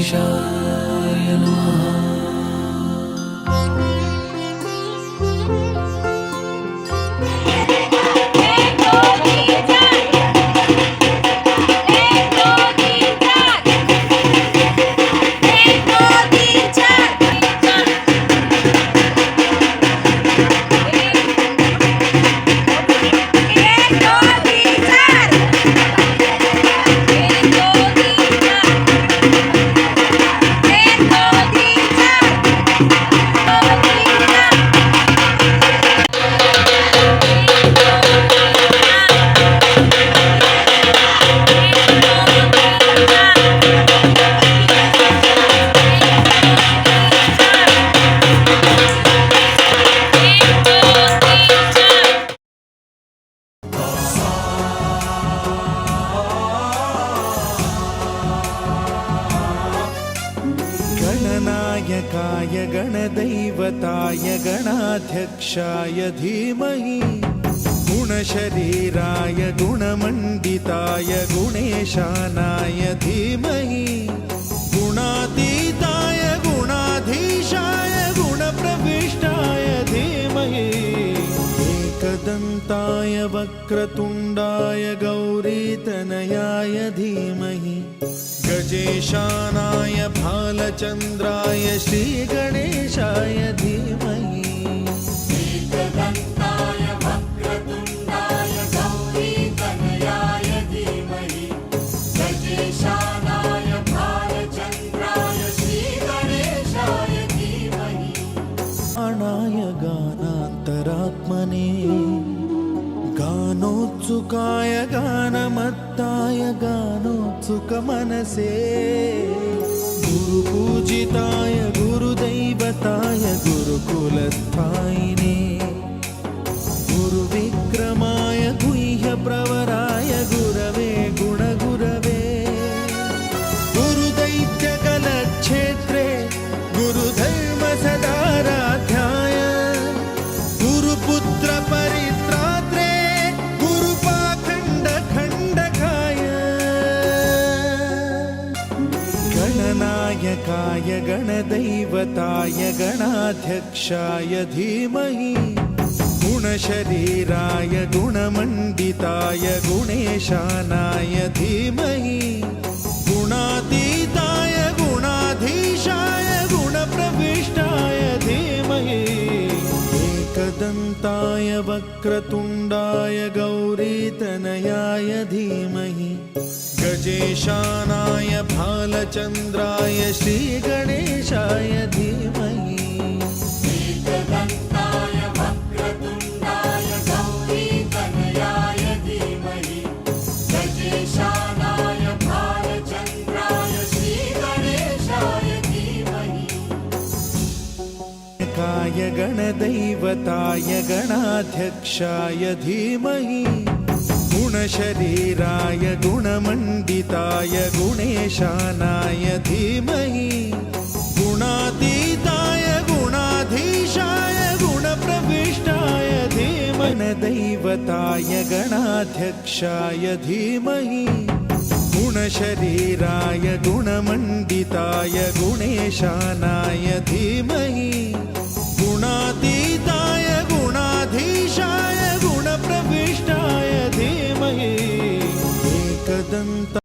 गणेशाय नमः। गणनायकाय गणदैवताय गणाध्यक्षाय धीमहि गुणशरीराय गुणमण्डिताय गुणेशानाय धीमहि गुणातीताय गुणाधीशाय गुणप्रविष्टाय धीमहि एकदन्ताय वक्रतुण्डाय गौरीतनयाय धीमहि गजेशानाय भालचन्द्राय श्रीगणेशाय धीमहि एकदन्ताय वक्रतुण्डाय गौरीतनयाय धीमहि गजेशानाय भालचन्द्राय श्रीगणेशाय धीमहि प्राणाय गानान्तरात्मने गानोत्सुकाय गानमत्ताय गानोत्सुकमनसे गुरुपूजिताय गुरुदैवताय गुरुकुलस्थायिने गुरुविक्रमाय गुह्यप्रवराय गुरवे गुणगुरवे गुरुदैत्यकलक्षेत्रे गुरुधर्मसदाराध्याय गुरुपुत्र परित्रात्रे गुरुपाखण्डखण्डकाय गणनायकाय गणदैवताय गणाध्यक्षाय धीमहि गुणशरीराय गुणमण्डिताय गुणेशानाय धीमहि गुणातीताय गुणाधीशाय गुणप्रविष्टाय धीमहि एकदन्ताय वक्रतुण्डाय गौरीतनयाय धीमहि गजेशानाय भालचन्द्राय श्रीगणेशाय धीमहि एकदन्ताय वक्रतुण्डाय गौरीतनयाय धीमहि गजेशानाय भालचन्द्राय श्रीगणेशाय धीमहि काय गणदैवताय गणाध्यक्षाय धीमहि गुणशरीराय गुणमण्डिताय गुणेशानाय धीमहि गुणातीताय गुणाधीशाय गुणप्रविष्टाय धीमहि गणदैवताय गणाध्यक्षाय धीमहि गुणशरीराय गुणमण्डिताय गुणेशानाय धीमहि गुणातीताय गुणाधीशाय गुणप्रविष्टाय धीमहि एकदन्त